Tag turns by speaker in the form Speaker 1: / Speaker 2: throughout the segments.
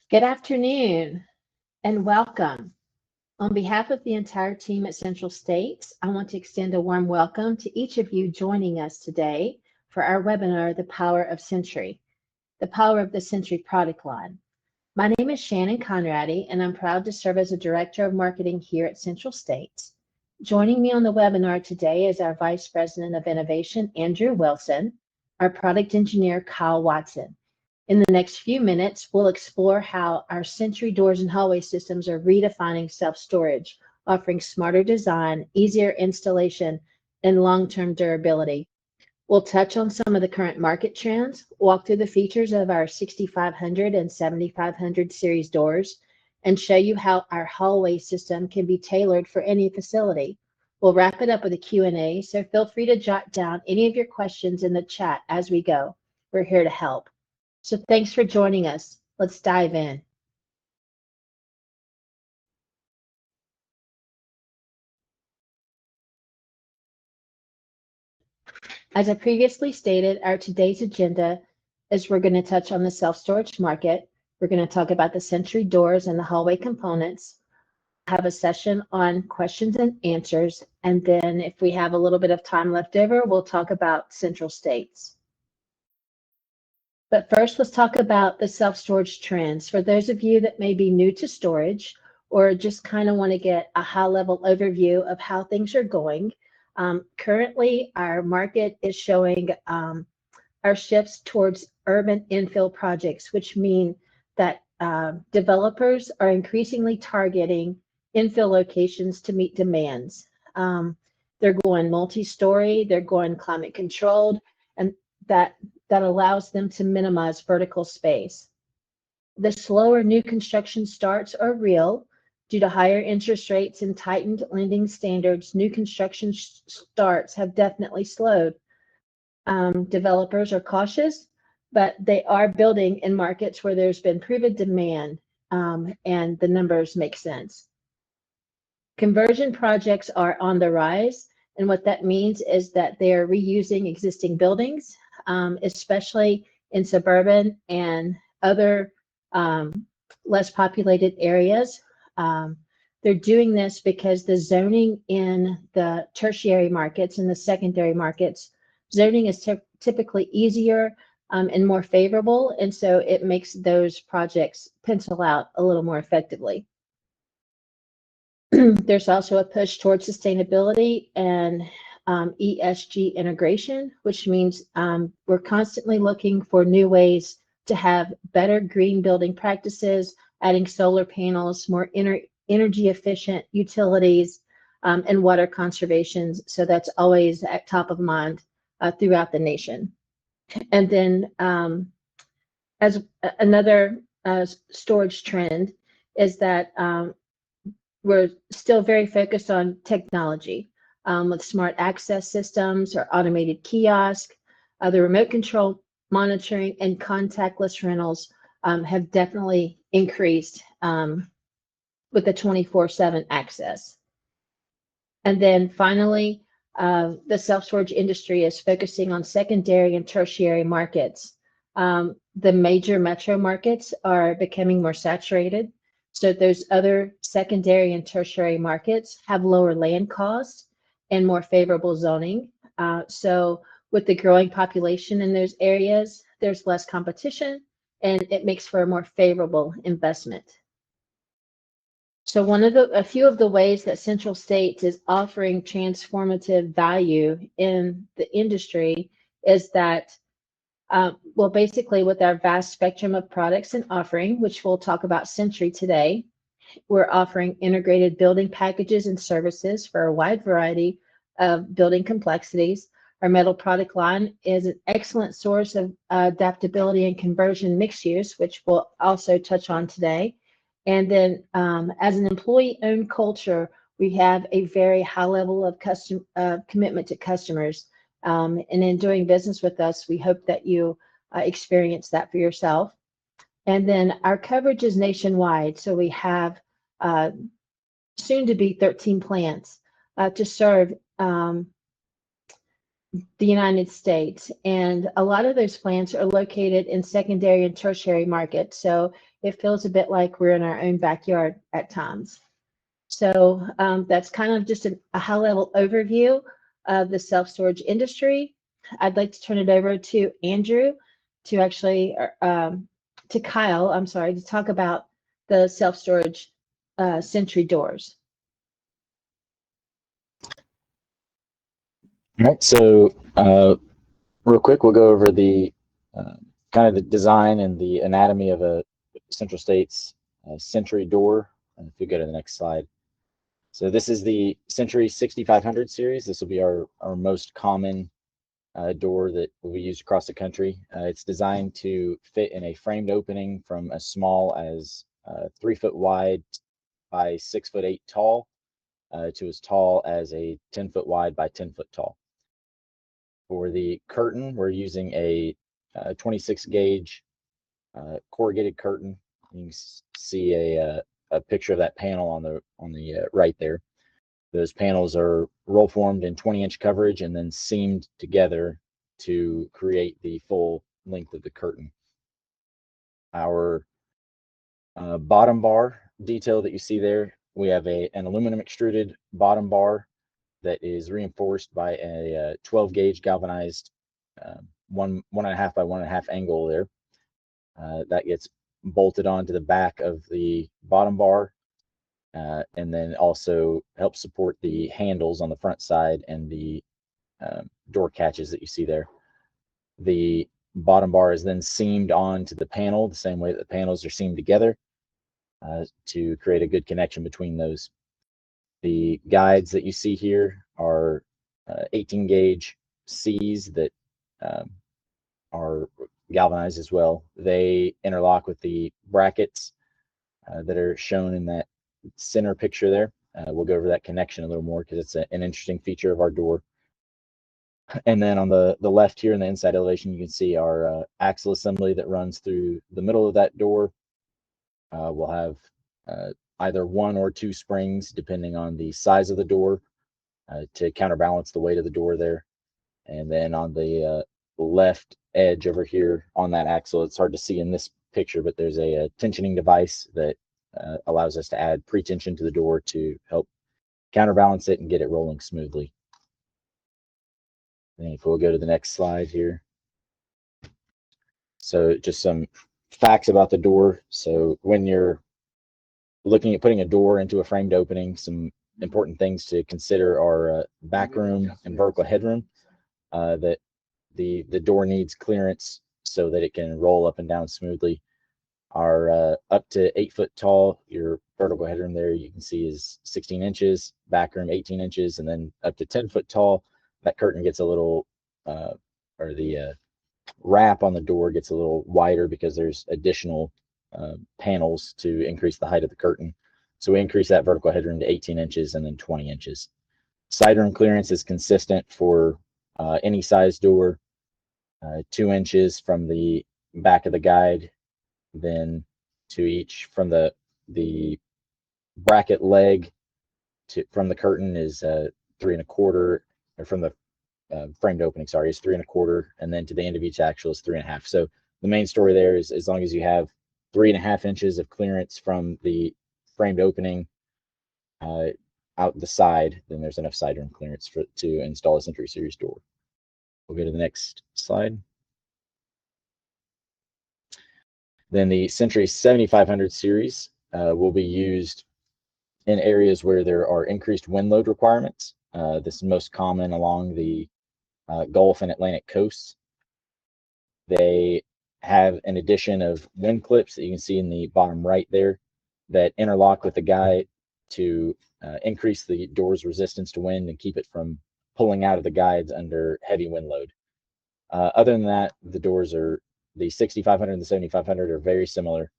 Speaker 1: Good afternoon and welcome. On behalf of the entire team at Central States, I want to extend a warm welcome to each of you joining us today for our webinar, The Power of Sentry, the Power of the Sentry product line. My name is Shannon Conradi, and I'm proud to serve as a Director of Marketing here at Central States. Joining me on the webinar today is our Vice President of Innovation, Andrew Wilson, our Product Engineer, Kyle Watson. In the next few minutes, we'll explore how our Sentry doors and hallway systems are redefining self-storage, offering smarter design, easier installation, and long-term durability. We'll touch on some of the current market trends, walk through the features of our 6500 and 7500 series doors, and show you how our hallway system can be tailored for any facility. We'll wrap it up with a Q&A, so feel free to jot down any of your questions in the chat as we go. We're here to help. So thanks for joining us. Let's dive in. As I previously stated, our today's agenda is we're going to touch on the self-storage market. We're going to talk about the Sentry doors and the hallway components, have a session on questions and answers, and then if we have a little bit of time left over, we'll talk about Central States. But first, let's talk about the self-storage trends. For those of you that may be new to storage or just kind of want to get a high-level overview of how things are going, currently our market is showing our shifts towards urban infill projects, which mean that developers are increasingly targeting infill locations to meet demands. They're going multi-story, they're going climate controlled, and that allows them to minimize vertical space. The slower new construction starts are real. Due to higher interest rates and tightened lending standards, new construction starts have definitely slowed. Developers are cautious, but they are building in markets where there's been proven demand, and the numbers make sense. Conversion projects are on the rise, and what that means is that they are reusing existing buildings, especially in suburban and other less populated areas. They're doing this because the zoning in the tertiary markets and the secondary markets, zoning is typically easier and more favorable, and so it makes those projects pencil out a little more effectively. There's also a push towards sustainability and ESG integration, which means we're constantly looking for new ways to have better green building practices, adding solar panels, more energy efficient utilities, and water conservation. So that's always at top of mind throughout the nation. And then as another storage trend is that we're still very focused on technology. With smart access systems or automated kiosk, the remote control monitoring and contactless rentals have definitely increased with the 24/7 access. And then finally, the self-storage industry is focusing on secondary and tertiary markets. The major metro markets are becoming more saturated. So those other secondary and tertiary markets have lower land costs and more favorable zoning. So with the growing population in those areas, there's less competition and it makes for a more favorable investment. So a few of the ways that Central States is offering transformative value in the industry is that, well, basically with our vast spectrum of products and offering, which we'll talk about Sentry today, we're offering integrated building packages and services for a wide variety of building complexities. Our metal product line is an excellent source of adaptability and conversion mixed use, which we'll also touch on today. And then as an employee-owned culture, we have a very high level of commitment to customers. And in doing business with us, we hope that you experience that for yourself. And then our coverage is nationwide. So we have soon to be 13 plants to serve the United States. And a lot of those plants are located in secondary and tertiary markets. So it feels a bit like we're in our own backyard at times. So that's kind of just a high-level overview of the self-storage industry. I'd like to turn it over to Andrew to actually, to Kyle, I'm sorry, to talk about the self-storage Sentry doors.
Speaker 2: All right, so real quick, we'll go over the kind of the design and the anatomy of a Central States Sentry door. And if you go to the next slide. So this is the Sentry 6500 series. This will be our most common door that will be used across the country. It's designed to fit in a framed opening from as small as 3 foot wide by 6'8" tall to as tall as a 10 foot wide by 10 foot tall. For the curtain, we're using a 26 gauge corrugated curtain. You can see a picture of that panel on the right there. Those panels are roll formed in 20-inch coverage and then seamed together to create the full length of the curtain. Our bottom bar detail that you see there, we have an aluminum extruded bottom bar that is reinforced by a 12 gauge galvanized 1.5 by 1.5 angle there. That gets bolted onto the back of the bottom bar and then also helps support the handles on the front side and the door catches that you see there. The bottom bar is then seamed onto the panel the same way that the panels are seamed together to create a good connection between those. The guides that you see here are 18 gauge C's that are galvanized as well. They interlock with the brackets that are shown in that center picture there. We'll go over that connection a little more because it's an interesting feature of our door. And then on the left here in the inside elevation, you can see our axle assembly that runs through the middle of that door. We'll have either 1 or 2 springs depending on the size of the door to counterbalance the weight of the door there. And then on the left edge over here on that axle, it's hard to see in this picture, but there's a tensioning device that allows us to add pre-tension to the door to help counterbalance it and get it rolling smoothly. And if we'll go to the next slide here. So just some facts about the door. So when you're looking at putting a door into a framed opening, some important things to consider are backroom and vertical headroom. That the door needs clearance so that it can roll up and down smoothly. Our up to 8 foot tall, your vertical headroom there you can see is 16 inches, backroom 18 inches, and then up to 10 foot tall, that curtain gets a little, or the wrap on the door gets a little wider because there's additional panels to increase the height of the curtain. So we increase that vertical headroom to 18 inches and then 20 inches. Side room clearance is consistent for any size door, 2 inches from the back of the guide, then to each from the bracket leg from the curtain is 3 1/4, or from the framed opening, sorry, is 3 1/4, and then to the end of each axle is 3 1/2. So the main story there is as long as you have 3 1/2 inches of clearance from the framed opening out the side, then there's enough side room clearance to install a Sentry Series door. We'll go to the next slide. Then the Sentry 7500 series will be used in areas where there are increased wind load requirements. This is most common along the Gulf and Atlantic coasts. They have an addition of wind clips that you can see in the bottom right there that interlock with the guide to increase the door's resistance to wind and keep it from pulling out of the guides under heavy wind load. Other than that, the doors are, the 6500 and the 7500 are very similar.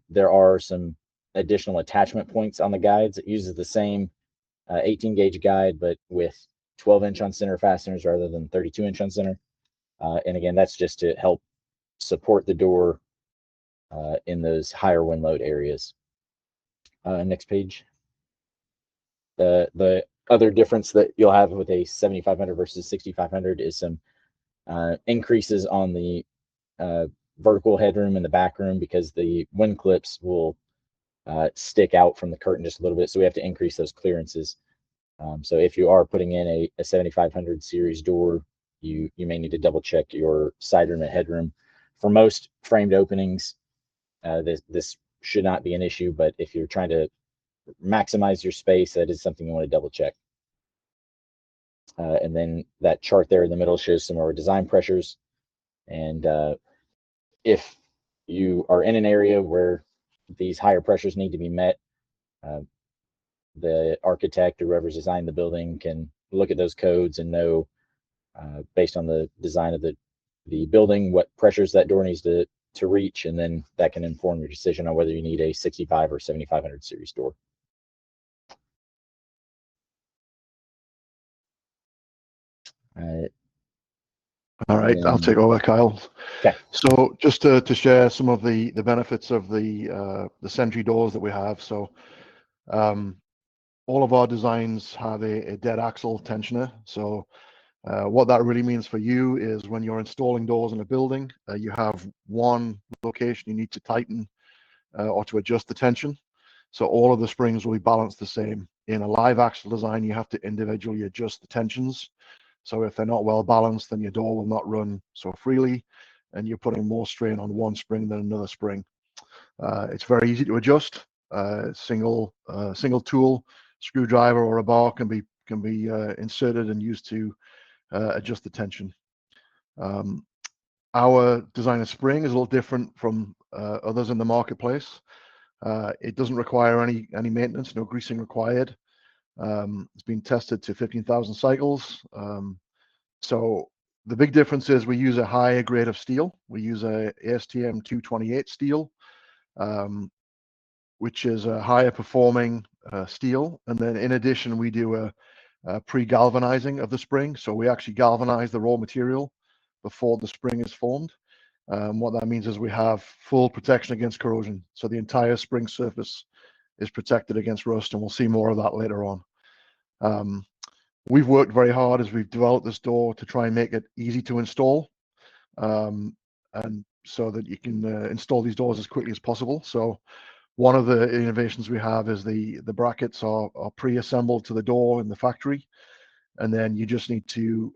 Speaker 2: There are some additional attachment points on the guides. It uses the same 18 gauge guide, but with 12-inch on center fasteners rather than 32-inch on center. And again, that's just to help support the door in those higher wind load areas. Next page. The other difference that you'll have with a 7500 versus 6500 is some increases on the vertical headroom in the back room because the wind clips will stick out from the curtain just a little bit. So we have to increase those clearances. So if you are putting in a 7500 series door, you may need to double check your side room and headroom. For most framed openings, this should not be an issue, but if you're trying to maximize your space, that is something you want to double check. And then that chart there in the middle shows some of our design pressures. And if you are in an area where these higher pressures need to be met, the architect or whoever's designed the building can look at those codes and know, based on the design of the building, what pressures that door needs to reach, and then that can inform your decision on whether you need a 65 or 7500 series door.
Speaker 3: All right, I'll take over, Kyle.
Speaker 2: Okay.
Speaker 3: So just to share some of the benefits of the Sentry doors that we have. So all of our designs have a dead axle tensioner. So what that really means for you is when you're installing doors in a building, you have one location you need to tighten or to adjust the tension. So all of the springs will be balanced the same. In a live axle design, you have to individually adjust the tensions. So if they're not well balanced, then your door will not run so freely, and you're putting more strain on one spring than another spring. It's very easy to adjust. Single tool, screwdriver, or a bar can be inserted and used to adjust the tension. Our design of spring is a little different from others in the marketplace. It doesn't require any maintenance, no greasing required. It's been tested to 15,000 cycles. So the big difference is we use a higher grade of steel. We use a ASTM 228 steel, which is a higher performing steel. And then in addition, we do a pre-galvanizing of the spring. So we actually galvanize the raw material before the spring is formed. What that means is we have full protection against corrosion. So the entire spring surface is protected against rust, and we'll see more of that later on. We've worked very hard as we've developed this door to try and make it easy to install, and so that you can install these doors as quickly as possible. So one of the innovations we have is the brackets are pre-assembled to the door in the factory, and then you just need to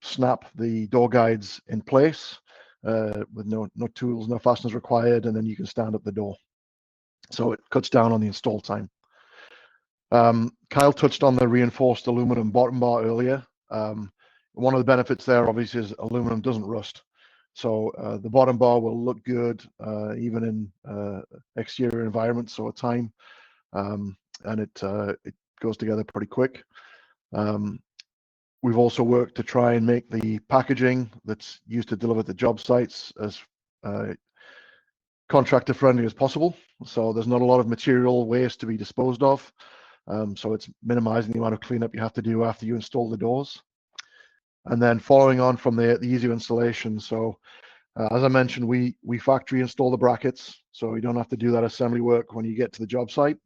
Speaker 3: snap the door guides in place with no tools, no fasteners required, and then you can stand up the door. So it cuts down on the install time. Kyle touched on the reinforced aluminum bottom bar earlier. One of the benefits there obviously is aluminum doesn't rust. So the bottom bar will look good even in exterior environments over time, and it goes together pretty quick. We've also worked to try and make the packaging that's used to deliver the job sites as contractor friendly as possible. So there's not a lot of material waste to be disposed of. So it's minimizing the amount of cleanup you have to do after you install the doors. And then following on from the easier installation. So as I mentioned, we factory install the brackets, so you don't have to do that assembly work when you get to the job site.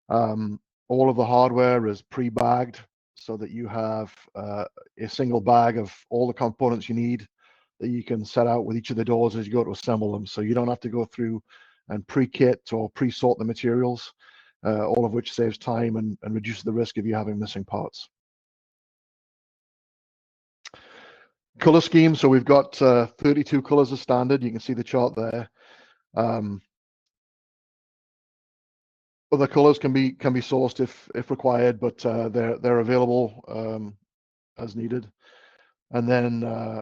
Speaker 3: All of the hardware is pre-bagged so that you have a single bag of all the components you need that you can set out with each of the doors as you go to assemble them. So you don't have to go through and pre-kit or pre-sort the materials, all of which saves time and reduces the risk of you having missing parts. Color scheme, so we've got 32 colors as standard. You can see the chart there. Other colors can be sourced if required, but they're available as needed. And then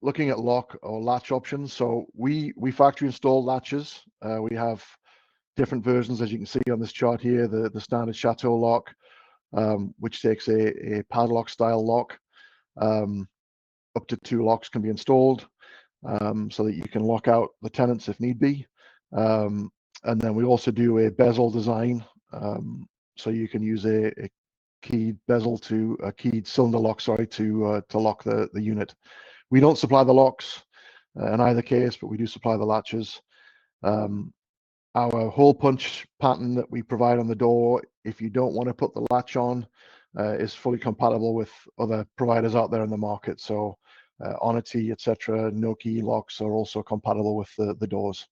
Speaker 3: looking at lock or latch options, so we factory install latches. We have different versions, as you can see on this chart here. The standard Chateau lock, which takes a padlock style lock. Up to 2 locks can be installed, so that you can lock out the tenants if need be. And then we also do a bezel design, so you can use a keyed bezel to a keyed cylinder lock, sorry, to lock the unit. We don't supply the locks in either case, but we do supply the latches. Our hole punch pattern that we provide on the door, if you don't want to put the latch on, is fully compatible with other providers out there in the market. So Onity, etc., no key locks are also compatible with the doors.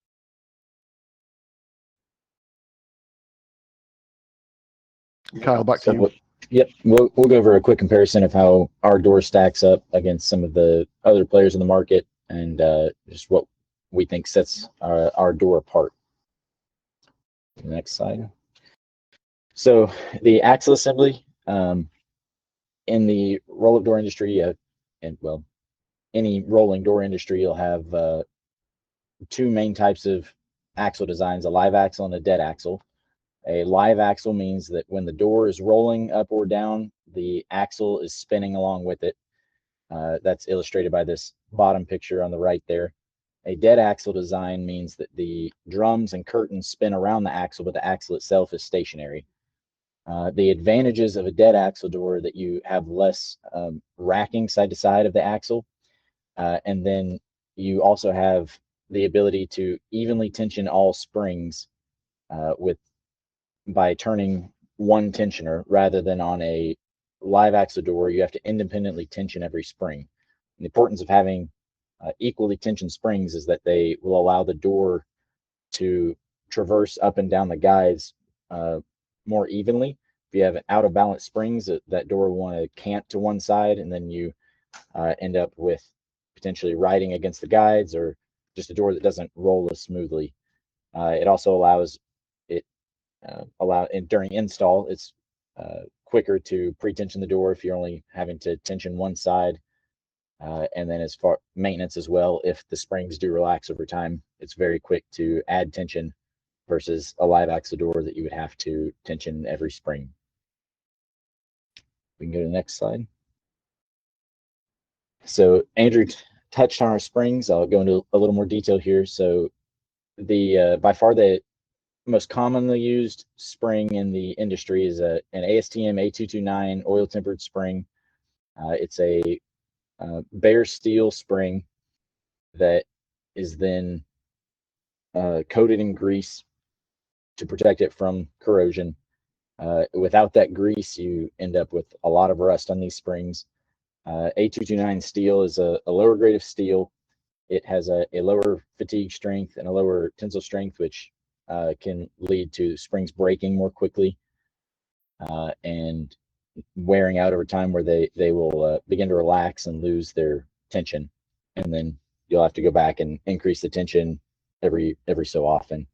Speaker 3: Kyle, back to you.
Speaker 2: Yep, we'll go over a quick comparison of how our door stacks up against some of the other players in the market, and just what we think sets our door apart. Next slide. So the axle assembly in the roll-up door industry, and well, any rolling door industry, you'll have two main types of axle designs: a live axle and a dead axle. A live axle means that when the door is rolling up or down, the axle is spinning along with it. That's illustrated by this bottom picture on the right there. A dead axle design means that the drums and curtains spin around the axle, but the axle itself is stationary. The advantages of a dead axle door are that you have less racking side to side of the axle, and then you also have the ability to evenly tension all springs by turning one tensioner, rather than on a live axle door, you have to independently tension every spring. And the importance of having equally tensioned springs is that they will allow the door to traverse up and down the guides more evenly. If you have out of balance springs, that door will want to cant to one side, and then you end up with potentially riding against the guides, or just a door that doesn't roll as smoothly. It also allows and during install, it's quicker to pre-tension the door if you're only having to tension one side. And then as far maintenance as well, if the springs do relax over time, it's very quick to add tension versus a live axle door that you would have to tension every spring. We can go to the next slide. So Andrew touched on our springs. I'll go into a little more detail here. So the by far the most commonly used spring in the industry is an ASTM A229 oil tempered spring. It's a bare steel spring that is then coated in grease to protect it from corrosion. Without that grease, you end up with a lot of rust on these springs. A229 steel is a lower grade of steel. It has a lower fatigue strength and a lower tensile strength, which can lead to springs breaking more quickly and wearing out over time, where they will begin to relax and lose their tension, and then you'll have to go back and increase the tension every so often.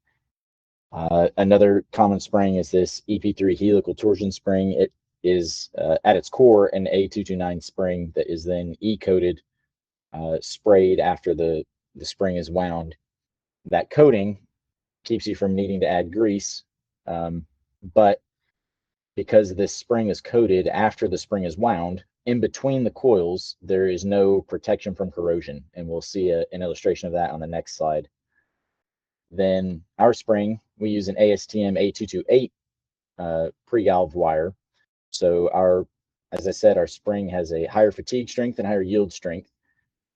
Speaker 2: Another common spring is this EP3 helical torsion spring. It is at its core an A229 spring that is then E-coated, sprayed after the spring is wound. That coating keeps you from needing to add grease, but because this spring is coated after the spring is wound, in between the coils, there is no protection from corrosion, and we'll see an illustration of that on the next slide. Then our spring, we use an ASTM A228 pre-galv wire. So as I said, our spring has a higher fatigue strength and higher yield strength.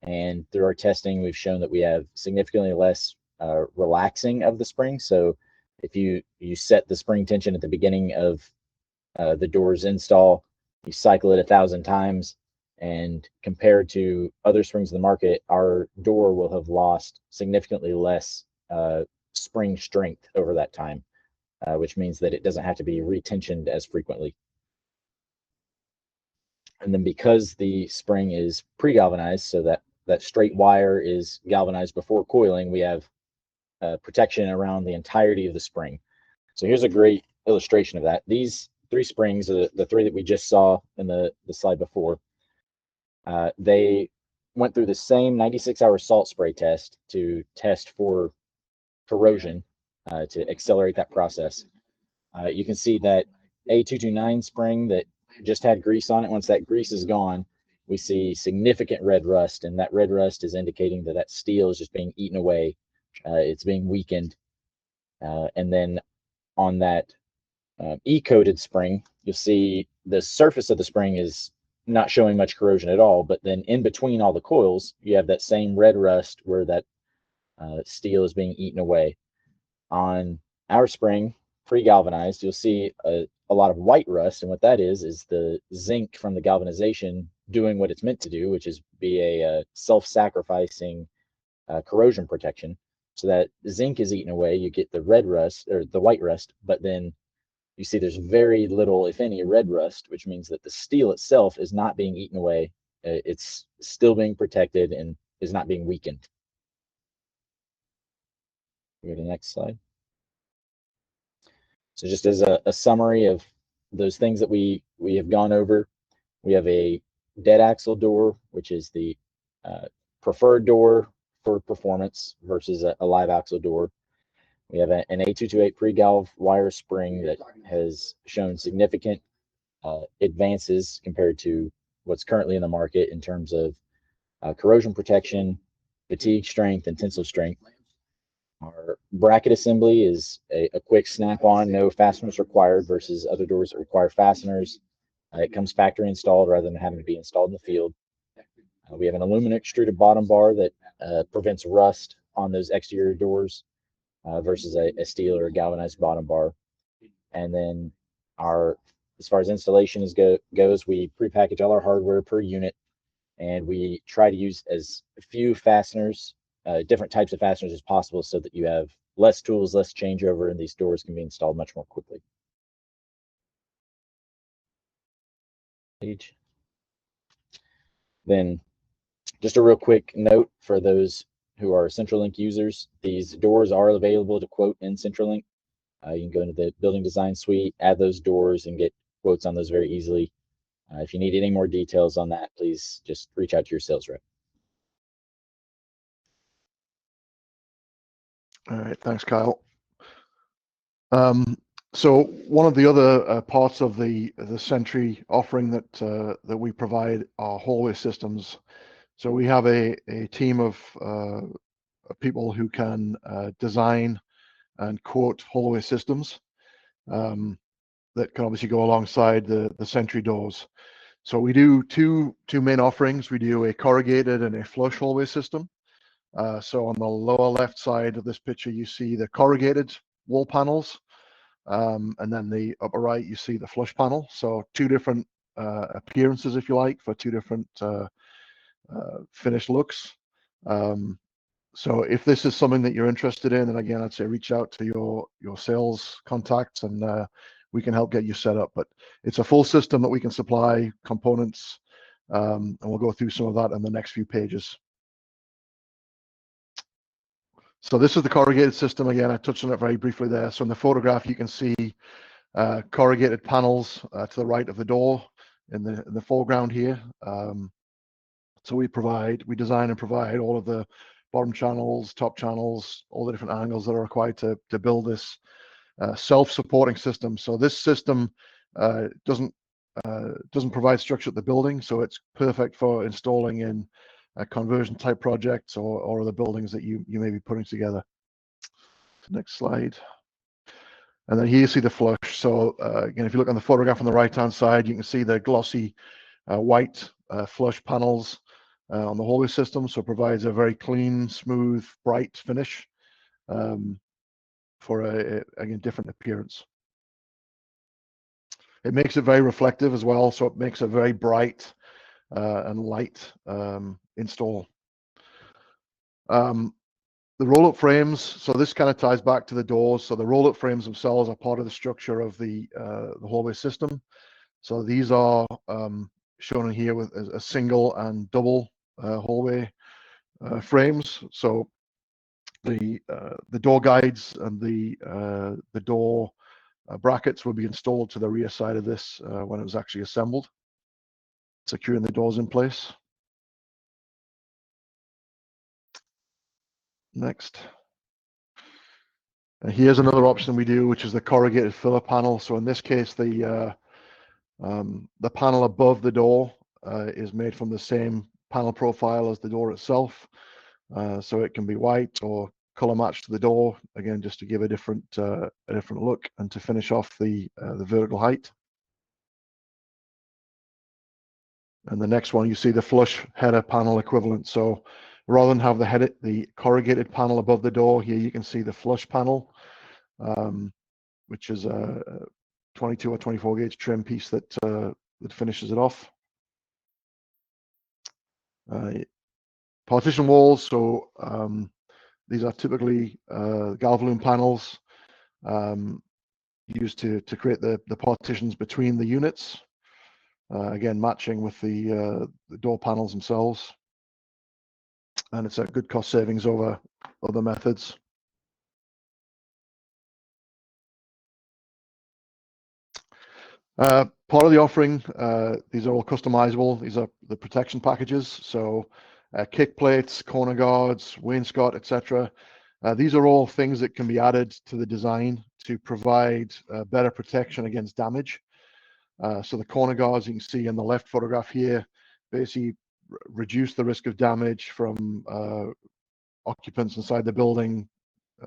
Speaker 2: And through our testing, we've shown that we have significantly less relaxing of the spring. So if you set the spring tension at the beginning of the door's install, you cycle it 1,000 times, and compared to other springs in the market, our door will have lost significantly less spring strength over that time, which means that it doesn't have to be retensioned as frequently. And then because the spring is pre-galvanized, so that straight wire is galvanized before coiling, we have protection around the entirety of the spring. So here's a great illustration of that. These three springs, the three that we just saw in the slide before, they went through the same 96-hour salt spray test to test for corrosion to accelerate that process. You can see that A229 spring that just had grease on it, once that grease is gone, we see significant red rust, and that red rust is indicating that steel is just being eaten away. It's being weakened. And then on that E-coated spring, you'll see the surface of the spring is not showing much corrosion at all, but then in between all the coils, you have that same red rust where that steel is being eaten away. On our spring, pre-galvanized, you'll see a lot of white rust, and what that is the zinc from the galvanization doing what it's meant to do, which is be a self-sacrificing corrosion protection, so that zinc is eaten away. You get the red rust or the white rust, but then you see there's very little, if any, red rust, which means that the steel itself is not being eaten away. It's still being protected and is not being weakened. Go to the next slide. So just as a summary of those things that we have gone over, we have a dead axle door, which is the preferred door for performance versus a live axle door. We have an A228 pre-galv wire spring that has shown significant advances compared to what's currently in the market in terms of corrosion protection, fatigue strength, and tensile strength. Our bracket assembly is a quick snap-on, no fasteners required, versus other doors that require fasteners. It comes factory installed rather than having to be installed in the field. We have an aluminum extruded bottom bar that prevents rust on those exterior doors versus a steel or a galvanized bottom bar. And then as far as installation goes, we prepackage all our hardware per unit, and we try to use as few fasteners, different types of fasteners as possible, so that you have less tools, less changeover, and these doors can be installed much more quickly. Page. Then just a real quick note for those who are CentralLink users, these doors are available to quote in CentralLink. You can go into the building design suite, add those doors, and get quotes on those very easily. If you need any more details on that, please just reach out to your sales rep.
Speaker 3: All right, thanks, Kyle. So one of the other parts of the Sentry offering that we provide are hallway systems. So we have a team of people who can design and quote hallway systems that can obviously go alongside the Sentry doors. So we do two main offerings. We do a corrugated and a flush hallway system. So on the lower left side of this picture, you see the corrugated wall panels, and then the upper right, you see the flush panel. So two different appearances, if you like, for two different finished looks. So if this is something that you're interested in, then again, I'd say reach out to your sales contacts, and we can help get you set up. But it's a full system that we can supply components, and we'll go through some of that in the next few pages. So this is the corrugated system. Again, I touched on it very briefly there. So in the photograph, you can see corrugated panels to the right of the door in the foreground here. So we design and provide all of the bottom channels, top channels, all the different angles that are required to build this self-supporting system. So this system doesn't provide structure at the building, so it's perfect for installing in conversion type projects or other buildings that you may be putting together. Next slide. And then here you see the flush. So again, if you look on the photograph on the right-hand side, you can see the glossy white flush panels on the hallway system. So it provides a very clean, smooth, bright finish for again, different appearance. It makes it very reflective as well. So it makes a very bright and light install. The roll-up frames, so this kind of ties back to the doors. So the roll-up frames themselves are part of the structure of the hallway system. So these are shown in here with a single and double hallway frames. So the door guides and the door brackets will be installed to the rear side of this when it was actually assembled, securing the doors in place. Next. And here's another option we do, which is the corrugated filler panel. So in this case, the panel above the door is made from the same panel profile as the door itself. So it can be white or color matched to the door, again, just to give a different look and to finish off the vertical height. And the next one, you see the flush header panel equivalent. So rather than have the corrugated panel above the door, here you can see the flush panel, which is a 22 or 24 gauge trim piece that finishes it off. Partition walls, so these are typically galvalume panels used to create the partitions between the units, again matching with the door panels themselves, and it's a good cost savings over other methods. Part of the offering, these are all customizable. These are the protection packages, so kick plates, corner guards, wainscot, etc. These are all things that can be added to the design to provide better protection against damage. So the corner guards you can see in the left photograph here basically reduce the risk of damage from occupants inside the building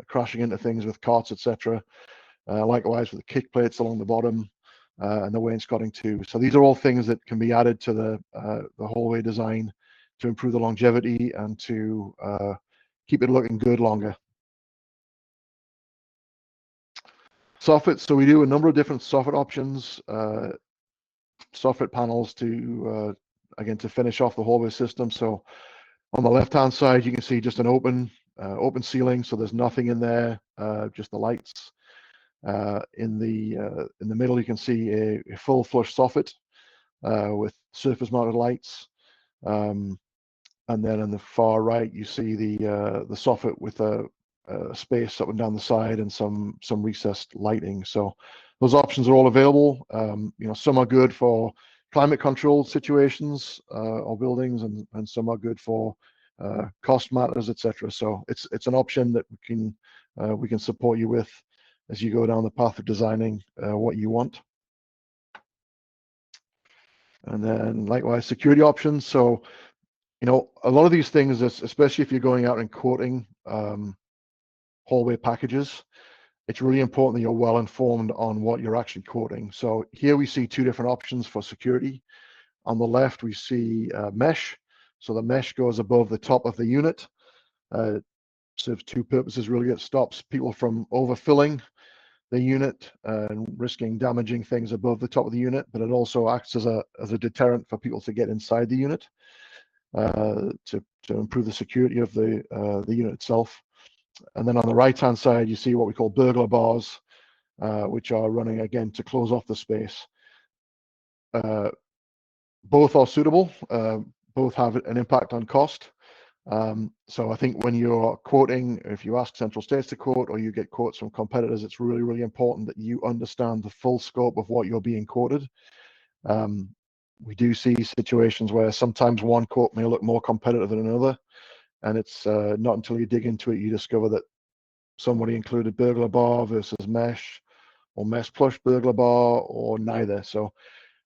Speaker 3: crashing into things with carts, etc. Likewise with the kick plates along the bottom and the wainscoting too. So these are all things that can be added to the hallway design to improve the longevity and to keep it looking good longer. Soffit, so we do a number of different soffit options, soffit panels to again to finish off the hallway system. So on the left hand side you can see just an open ceiling, so there's nothing in there, just the lights. In the middle you can see a full flush soffit with surface mounted lights, and then on the far right you see the soffit with a space up and down the side and some recessed lighting. So those options are all available. You know, some are good for climate controlled situations or buildings, and some are good for cost matters, etc. So it's an option that we can support you with as you go down the path of designing what you want. And then likewise security options. So you know, a lot of these things, especially if you're going out and quoting hallway packages, it's really important that you're well informed on what you're actually quoting. So here we see two different options for security. On the left, we see mesh. So the mesh goes above the top of the unit. Serves two purposes really. It stops people from overfilling the unit and risking damaging things above the top of the unit, but it also acts as a deterrent for people to get inside the unit to improve the security of the unit itself. And then on the right hand side you see what we call burglar bars, which are running again to close off the space. Both are suitable, both have an impact on cost. So I think when you're quoting, if you ask Central States to quote or you get quotes from competitors, it's really, really important that you understand the full scope of what you're being quoted. We do see situations where sometimes one quote may look more competitive than another, and it's not until you dig into it you discover that somebody included burglar bar versus mesh, or mesh plus burglar bar, or neither. So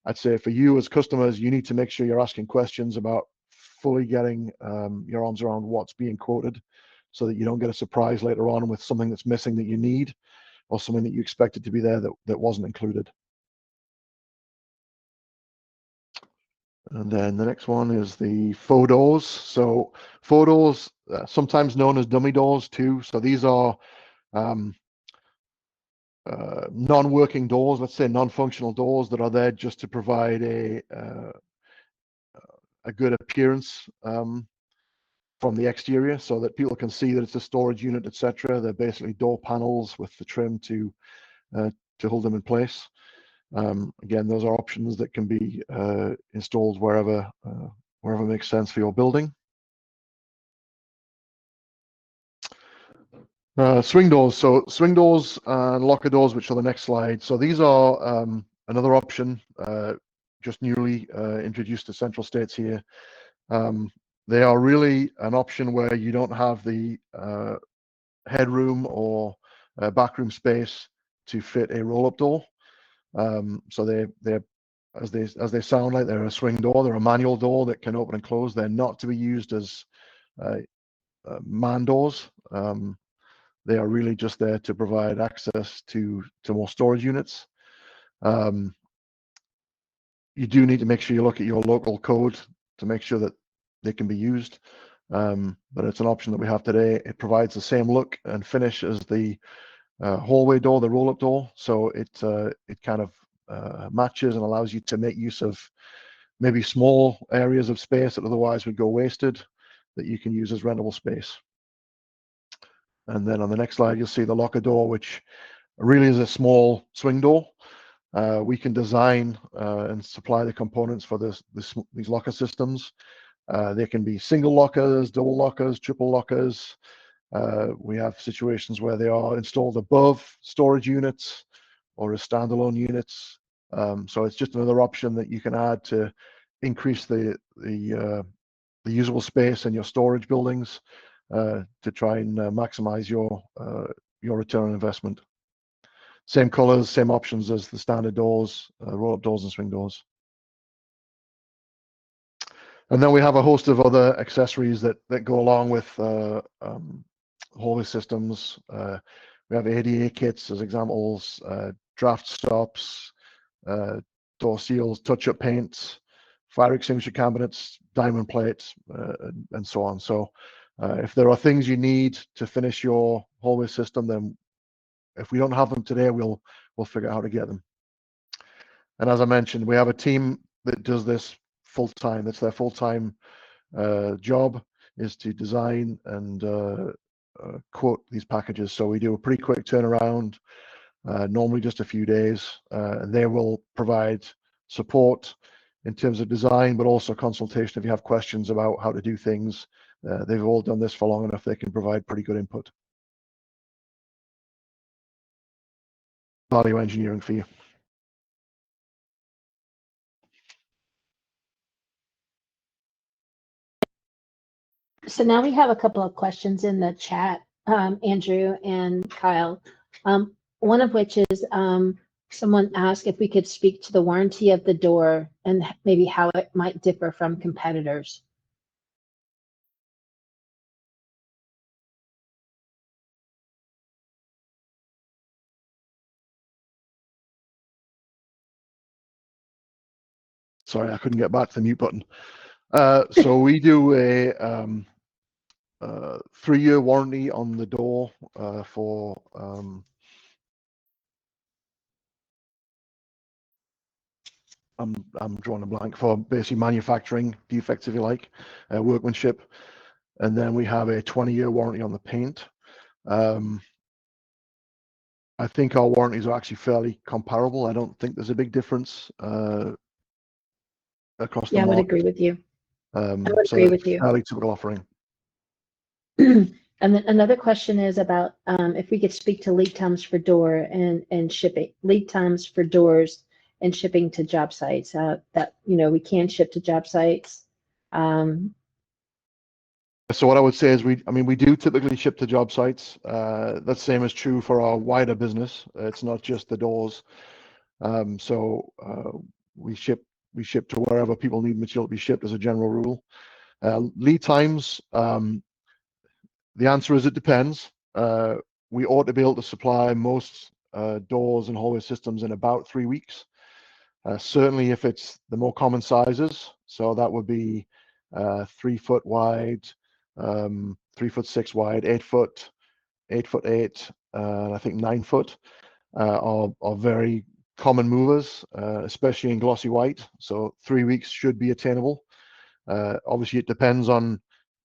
Speaker 3: I'd say for you as customers, you need to make sure you're asking questions about fully getting your arms around what's being quoted, so that you don't get a surprise later on with something that's missing that you need, or something that you expected to be there that wasn't included. And then the next one is the faux doors. So faux doors, sometimes known as dummy doors too. So these are non-working doors, let's say non-functional doors that are there just to provide a good appearance from the exterior, so that people can see that it's a storage unit, etc. They're basically door panels with the trim to hold them in place. Again, those are options that can be installed wherever makes sense for your building. Swing doors. So swing doors and locker doors, which are the next slide. So these are another option, just newly introduced to Central States here. They are really an option where you don't have the headroom or backroom space to fit a roll-up door. So they're as they sound like, they're a swing door. They're a manual door that can open and close. They're not to be used as man doors. They are really just there to provide access to more storage units. You do need to make sure you look at your local code to make sure that they can be used. But it's an option that we have today. It provides the same look and finish as the hallway door, the roll-up door. So it kind of matches and allows you to make use of maybe small areas of space that otherwise would go wasted that you can use as rentable space. And then on the next slide, you'll see the locker door, which really is a small swing door. We can design and supply the components for these locker systems. They can be single lockers, double lockers, triple lockers. We have situations where they are installed above storage units or as standalone units. So it's just another option that you can add to increase the usable space in your storage buildings to try and maximize your return on investment. Same colors, same options as the standard doors, roll-up doors and swing doors. And then we have a host of other accessories that go along with hallway systems. We have ADA kits as examples, draft stops, door seals, touch-up paints, fire extinguisher cabinets, diamond plates, and so on. So if there are things you need to finish your hallway system, then if we don't have them today, we'll figure out how to get them. And as I mentioned, we have a team that does this full-time. That's their full-time job, is to design and quote these packages. So we do a pretty quick turnaround, normally just a few days, and they will provide support in terms of design, but also consultation if you have questions about how to do things. They've all done this for long enough, they can provide pretty good input. Value engineering for you.
Speaker 1: So now we have a couple of questions in the chat, Andrew and Kyle. One of which is someone asked if we could speak to the warranty of the door and maybe how it might differ from competitors.
Speaker 3: Sorry, I couldn't get back to the mute button. So we do a 3-year warranty on the door for I'm drawing a blank, for basically manufacturing defects, if you like, workmanship. And then we have a 20-year warranty on the paint. I think our warranties are actually fairly comparable. I don't think there's a big difference across the
Speaker 1: Yeah, I would
Speaker 3: market.
Speaker 1: agree with you. I would
Speaker 3: So
Speaker 1: agree with you.
Speaker 3: fairly typical offering.
Speaker 1: And then another question is about if we could speak to lead times for door and shipping, lead times for doors and shipping to job sites. That we can ship to job sites.
Speaker 3: So what I would say is we do typically ship to job sites. That same is true for our wider business. It's not just the doors. We ship to wherever people need material to be shipped as a general rule. Lead times, the answer is it depends. We ought to be able to supply most doors and hallway systems in about 3 weeks. Certainly if it's the more common sizes, so that would be 3 foot wide, 3'6" wide, 8 foot, 8'8", I think 9 foot are very common movers, especially in glossy white. So 3 weeks should be attainable. Obviously, it depends on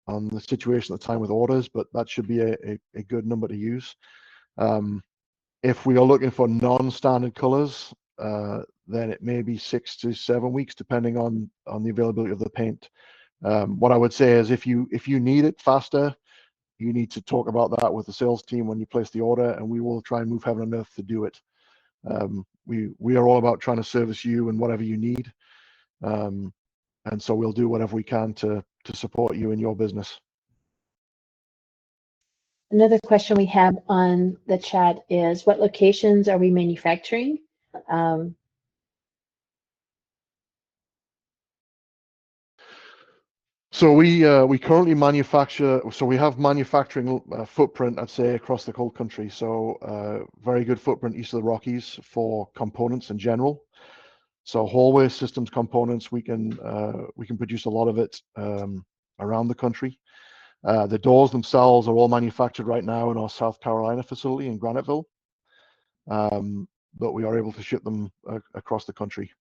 Speaker 3: the situation at the time with orders, but that should be a good number to use. If we are looking for non-standard colors, then it may be 6 to 7 weeks, depending on the availability of the paint. What I would say is if you need it faster, you need to talk about that with the sales team when you place the order, and we will try and move heaven and earth to do it. We are all about trying to service you and whatever you need. And so we'll do whatever we can to support you in your business.
Speaker 1: Another question we have on the chat is, what locations are we manufacturing?
Speaker 3: So we currently manufacture. So we have manufacturing footprint, I'd say, across the whole country. So very good footprint east of the Rockies for components in general. So hallway systems components, we can produce a lot of it around the country. The doors themselves are all manufactured right now in our South Carolina facility in Graniteville, but we are able to ship them across the country.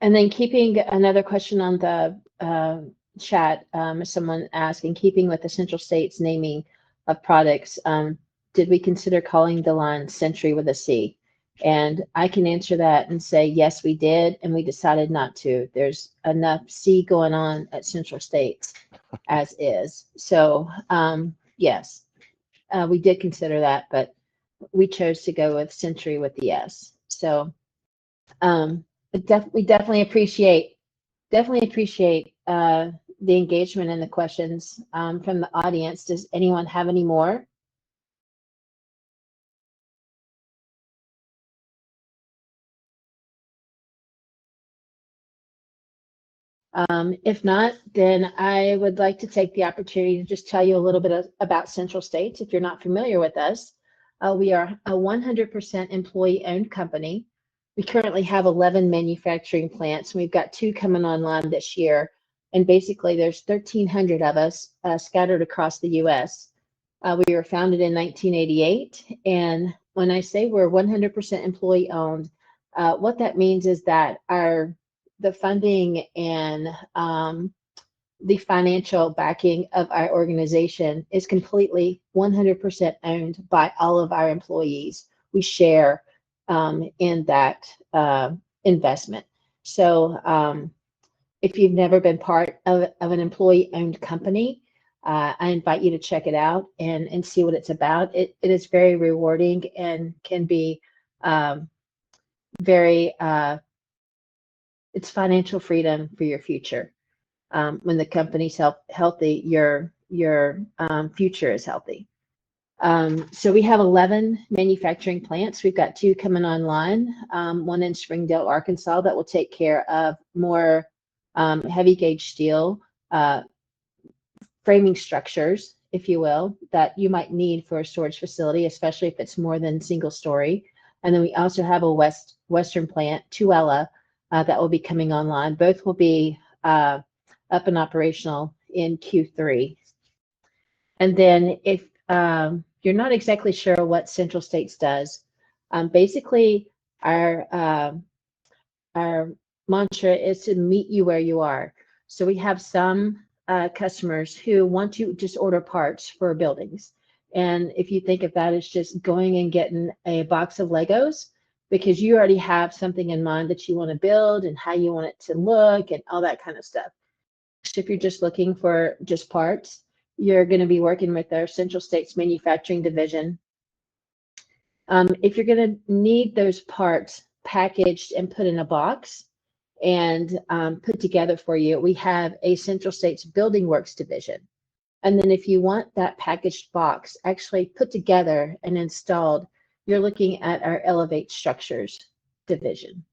Speaker 1: And then keeping another question on the chat, someone asked, in keeping with the Central States naming of products, did we consider calling the line Sentry with a C? And I can answer that and say, yes, we did, and we decided not to. There's enough C going on at Central States as is. So yes, we did consider that, but we chose to go with Sentry with the S. So we definitely appreciate the engagement and the questions from the audience. Does anyone have any more? If not, then I would like to take the opportunity to just tell you a little bit about Central States. If you're not familiar with us, we are a 100% employee-owned company. We currently have 11 manufacturing plants. We've got 2 coming online this year. And basically, there's 1,300 of us scattered across the U.S. We were founded in 1988. And when I say we're 100% employee-owned, what that means is that the funding and the financial backing of our organization is completely 100% owned by all of our employees. We share in that investment. So if you've never been part of an employee-owned company, I invite you to check it out and see what it's about. It is very rewarding and can be very it's financial freedom for your future. When the company's healthy, your future is healthy. So we have 11 manufacturing plants. We've got 2 coming online, one in Springdale, Arkansas, that will take care of more heavy gauge steel framing structures, if you will, that you might need for a storage facility, especially if it's more than single story. And then we also have a western plant, Tuella, that will be coming online. Both will be up and operational in Q3. And then if you're not exactly sure what Central States does, basically our mantra is to meet you where you are. So we have some customers who want to just order parts for buildings. And if you think of that as just going and getting a box of Legos, because you already have something in mind that you want to build and how you want it to look and all that kind of stuff. So if you're just looking for just parts, you're going to be working with our Central States Manufacturing Division. If you're going to need those parts packaged and put in a box and put together for you, we have a Central States Building Works Division. And then if you want that packaged box actually put together and installed, you're looking at our Elevate Structures division.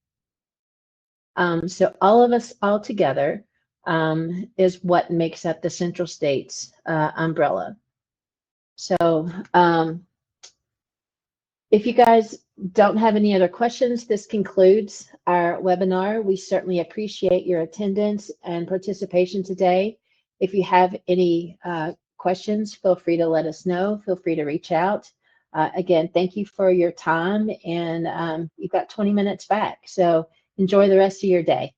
Speaker 1: So all of us all together is what makes up the Central States umbrella. So if you guys don't have any other questions, this concludes our webinar. We certainly appreciate your attendance and participation today. If you have any questions, feel free to let us know. Feel free to reach out. Again, thank you for your time, and you've got 20 minutes back. So enjoy the rest of your day.